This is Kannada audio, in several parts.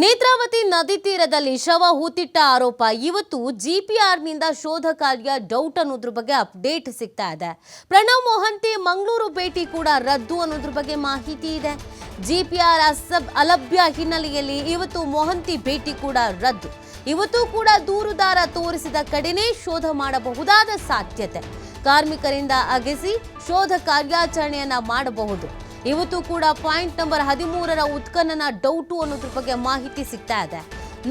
ನೇತ್ರಾವತಿ ನದಿ ತೀರದಲ್ಲಿ ಶವ ಹೂತಿಟ್ಟ ಆರೋಪ ಇವತ್ತು ಜಿಪಿಆರ್ನಿಂದ ಶೋಧ ಕಾರ್ಯ ಡೌಟ್ ಅನ್ನೋದ್ರ ಬಗ್ಗೆ ಅಪ್ಡೇಟ್ ಸಿಗ್ತಾ ಇದೆ. ಪ್ರಣವ್ ಮೊಹಂತಿ ಮಂಗಳೂರು ಭೇಟಿ ಕೂಡ ರದ್ದು ಅನ್ನೋದ್ರ ಬಗ್ಗೆ ಮಾಹಿತಿ ಇದೆ. ಜಿಪಿಆರ್ ಅಲಭ್ಯ ಹಿನ್ನೆಲೆಯಲ್ಲಿ ಇವತ್ತು ಮೊಹಂತಿ ಭೇಟಿ ಕೂಡ ರದ್ದು. ಇವತ್ತು ಕೂಡ ದೂರುದಾರ ತೋರಿಸಿದ ಕಡೆನೇ ಶೋಧ ಮಾಡಬಹುದಾದ ಸಾಧ್ಯತೆ. ಕಾರ್ಮಿಕರಿಂದ ಅಗೆಸಿ ಶೋಧ ಕಾರ್ಯಾಚರಣೆಯನ್ನ ಮಾಡಬಹುದು. ಇವತ್ತು ಕೂಡ ಪಾಯಿಂಟ್ ನಂಬರ್ 13ರ ಉತ್ಖನನ ಡೌಟು ಅನ್ನೋದ್ರ ಬಗ್ಗೆ ಮಾಹಿತಿ ಸಿಗ್ತಾ ಇದೆ.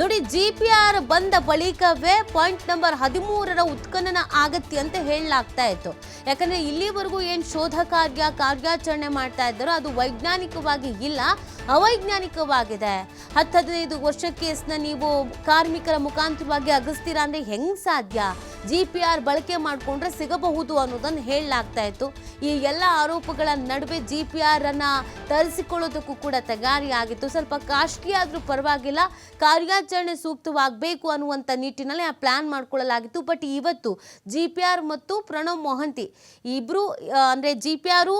ನೋಡಿ, ಜಿಪಿಆರ್ ಬಂದ ಬಳಿಕವೇ ಪಾಯಿಂಟ್ ನಂಬರ್ 13ರ ಉತ್ಖನನ ಆಗತ್ತೆ ಅಂತ ಹೇಳಲಾಗ್ತಾ ಇತ್ತು. ಯಾಕಂದ್ರೆ ಇಲ್ಲಿವರೆಗೂ ಏನು ಶೋಧ ಕಾರ್ಯಾಚರಣೆ ಮಾಡ್ತಾ ಇದ್ದಾರೋ ಅದು ವೈಜ್ಞಾನಿಕವಾಗಿ ಇಲ್ಲ, ಅವೈಜ್ಞಾನಿಕವಾಗಿದೆ. 10-15 ವರ್ಷ ಕೇಸ್ನ ನೀವು ಕಾರ್ಮಿಕರ ಮುಖಾಂತರವಾಗಿ ಅಗಸ್ತೀರಾ ಅಂದ್ರೆ ಹೆಂಗ್ ಸಾಧ್ಯ? ಜಿಪಿಆರ್ ಬಳಕೆ ಮಾಡಿಕೊಂಡ್ರೆ ಸಿಗಬಹುದು ಅನ್ನೋದನ್ನು ಹೇಳಲಾಗ್ತಾ ಇತ್ತು. ಈ ಎಲ್ಲ ಆರೋಪಗಳ ನಡುವೆ ಜಿಪಿಆರ್ ಅನ್ನ ತರಿಸಿಕೊಳ್ಳೋದಕ್ಕೂ ಕೂಡ ತಯಾರಿ ಆಗಿತ್ತು. ಸ್ವಲ್ಪ ಕಾಸ್ಟ್ಲಿ ಆದ್ರೂ ಪರವಾಗಿಲ್ಲ, ಕಾರ್ಯಾಚರಣೆ ಸೂಕ್ತವಾಗಬೇಕು ಅನ್ನುವಂಥ ನಿಟ್ಟಿನಲ್ಲಿ ಆ ಪ್ಲಾನ್ ಮಾಡ್ಕೊಳ್ಳಲಾಗಿತ್ತು. ಬಟ್ ಇವತ್ತು ಜಿಪಿಆರ್ ಮತ್ತು ಪ್ರಣವ್ ಮೊಹಂತಿ ಇಬ್ರು ಅಂದ್ರೆ ಜಿಪಿಆರ್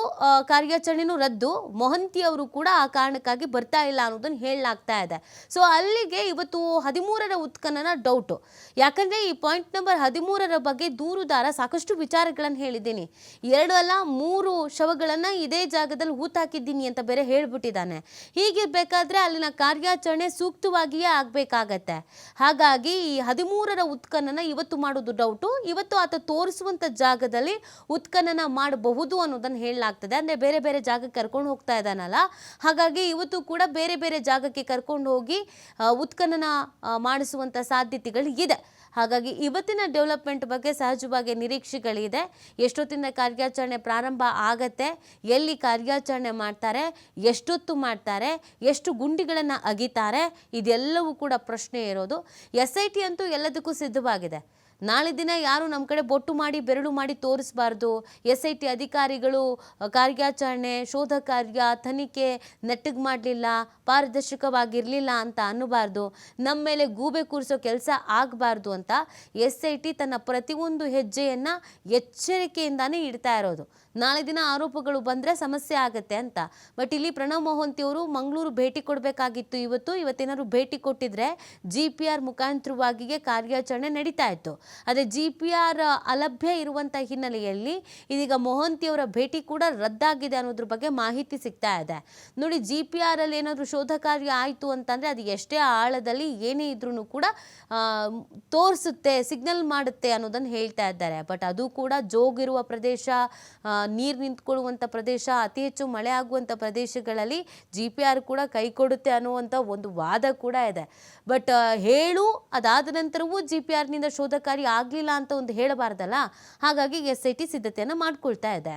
ಕಾರ್ಯಾಚರಣೆನೂ ರದ್ದು, ಮೊಹಂತಿ ಅವರು ಕೂಡ ಆ ಕಾರಣಕ್ಕಾಗಿ ಬರ್ತಾ ಇಲ್ಲ ಅನ್ನೋದನ್ನು ಹೇಳಲಾಗ್ತಾ ಇದೆ. ಸೊ ಅಲ್ಲಿಗೆ ಇವತ್ತು 13ರ ಉತ್ಖನನ ಡೌಟು. ಯಾಕಂದ್ರೆ ಈ ಪಾಯಿಂಟ್ ನಂಬರ್ 13ರ ಬಗ್ಗೆ ದೂರುದಾರ ಸಾಕಷ್ಟು ವಿಚಾರಗಳನ್ನು ಹೇಳಿದ್ದೀನಿ. 2 ಅಲ್ಲ 3 ಶವಗಳನ್ನು ಇದೇ ಜಾಗದಲ್ಲಿ ಹೂತಾಕಿದ್ದೀನಿ ಅಂತ ಬೇರೆ ಹೇಳ್ಬಿಟ್ಟಿದ್ದಾನೆ. ಹೀಗಿರ್ಬೇಕಾದ್ರೆ ಅಲ್ಲಿನ ಕಾರ್ಯಾಚರಣೆ ಸೂಕ್ತವಾಗಿಯೇ ಆಗ್ಬೇಕಾಗತ್ತೆ. ಹಾಗಾಗಿ ಈ 13ರ ಉತ್ಖನನ ಇವತ್ತು ಮಾಡೋದು ಡೌಟು. ಇವತ್ತು ಆತ ತೋರಿಸುವಂತ ಜಾಗದಲ್ಲಿ ಉತ್ಖನನ ಮಾಡಬಹುದು ಅನ್ನೋದನ್ನು ಹೇಳಲಾಗ್ತದೆ. ಅಂದ್ರೆ ಬೇರೆ ಬೇರೆ ಜಾಗಕ್ಕೆ ಕರ್ಕೊಂಡು ಹೋಗ್ತಾ ಇದ್ದಾನಲ್ಲ, ಹಾಗಾಗಿ ಇವತ್ತು ಕೂಡ ಬೇರೆ ಬೇರೆ ಜಾಗಕ್ಕೆ ಕರ್ಕೊಂಡು ಹೋಗಿ ಉತ್ಖನನ ಮಾಡಿಸುವಂತ ಸಾಧ್ಯತೆಗಳು ಇದೆ. ಹಾಗಾಗಿ ಇವತ್ತಿನ ಡೆವಲಪ್ಮೆಂಟ್ ಬಗ್ಗೆ ಸಹಜವಾಗಿ ನಿರೀಕ್ಷೆಗಳಿದೆ. ಎಷ್ಟೊತ್ತಿನ ಕಾರ್ಯಾಚರಣೆ ಪ್ರಾರಂಭ ಆಗತ್ತೆ, ಎಲ್ಲಿ ಕಾರ್ಯಾಚರಣೆ ಮಾಡ್ತಾರೆ, ಎಷ್ಟೊತ್ತು ಮಾಡ್ತಾರೆ, ಎಷ್ಟು ಗುಂಡಿಗಳನ್ನು ಅಗಿತಾರೆ, ಇದೆಲ್ಲವೂ ಕೂಡ ಪ್ರಶ್ನೆ ಇರೋದು. SIT ಅಂತೂ ಎಲ್ಲದಕ್ಕೂ ಸಿದ್ಧವಾಗಿದೆ. ನಾಳೆ ದಿನ ಯಾರು ನಮ್ಮ ಕಡೆ ಬೊಟ್ಟು ಮಾಡಿ ಬೆರಳು ಮಾಡಿ ತೋರಿಸಬಾರ್ದು. SIT ಅಧಿಕಾರಿಗಳು ಕಾರ್ಯಾಚರಣೆ, ಶೋಧ ಕಾರ್ಯ, ತನಿಖೆ ನೆಟ್ಟಗೆ ಮಾಡಲಿಲ್ಲ, ಪಾರದರ್ಶಕವಾಗಿರಲಿಲ್ಲ ಅಂತ ಅನ್ನಬಾರ್ದು. ನಮ್ಮ ಮೇಲೆ ಗೂಬೆ ಕೂರಿಸೋ ಕೆಲಸ ಆಗಬಾರ್ದು ಅಂತ SIT ತನ್ನ ಪ್ರತಿಯೊಂದು ಹೆಜ್ಜೆಯನ್ನು ಎಚ್ಚರಿಕೆಯಿಂದಾನೇ ಇಡ್ತಾ ಇರೋದು. ನಾಳೆ ದಿನ ಆರೋಪಗಳು ಬಂದರೆ ಸಮಸ್ಯೆ ಆಗುತ್ತೆ ಅಂತ. ಬಟ್ ಇಲ್ಲಿ ಪ್ರಣವ್ ಮೊಹಂತಿ ಅವರು ಮಂಗಳೂರು ಭೇಟಿ ಕೊಡಬೇಕಾಗಿತ್ತು. ಇವತ್ತೇನಾದ್ರು ಭೇಟಿ ಕೊಟ್ಟಿದ್ರೆ GPR ಮುಖಾಂತರವಾಗಿಯೇ ಕಾರ್ಯಾಚರಣೆ ನಡೀತಾ ಇತ್ತು. ಅದೇ GPR ಅಲಭ್ಯ ಇರುವಂಥ ಹಿನ್ನೆಲೆಯಲ್ಲಿ ಇದೀಗ ಮೊಹಂತಿಯವರ ಭೇಟಿ ಕೂಡ ರದ್ದಾಗಿದೆ ಅನ್ನೋದ್ರ ಬಗ್ಗೆ ಮಾಹಿತಿ ಸಿಗ್ತಾ ಇದೆ. ನೋಡಿ, GPR ಅಲ್ಲಿ ಏನಾದರೂ ಶೋಧ ಕಾರ್ಯ ಆಯಿತು ಅಂತಂದರೆ ಅದು ಎಷ್ಟೇ ಆಳದಲ್ಲಿ ಏನೇ ಇದ್ರೂ ಕೂಡ ತೋರಿಸುತ್ತೆ, ಸಿಗ್ನಲ್ ಮಾಡುತ್ತೆ ಅನ್ನೋದನ್ನು ಹೇಳ್ತಾ ಇದ್ದಾರೆ. ಬಟ್ ಅದು ಕೂಡ ಜೋಗಿರುವ ಪ್ರದೇಶ, ನೀರು ನಿಂತ್ಕೊಳ್ಳುವಂಥ ಪ್ರದೇಶ, ಅತಿ ಹೆಚ್ಚು ಮಳೆ ಆಗುವಂಥ ಪ್ರದೇಶಗಳಲ್ಲಿ GPR ಕೂಡ ಕೈ ಕೊಡುತ್ತೆ ಅನ್ನುವಂಥ ಒಂದು ವಾದ ಕೂಡ ಇದೆ. ಬಟ್ ಅದಾದ ನಂತರವೂ GPRನಿಂದ ಶೋಧ ಕಾರ್ಯ ಆಗಲಿಲ್ಲ ಅಂತ ಒಂದು ಹೇಳಬಾರ್ದಲ್ಲ. ಹಾಗಾಗಿ SIT ಸಿದ್ಧತೆಯನ್ನು ಮಾಡ್ಕೊಳ್ತಾ ಇದೆ.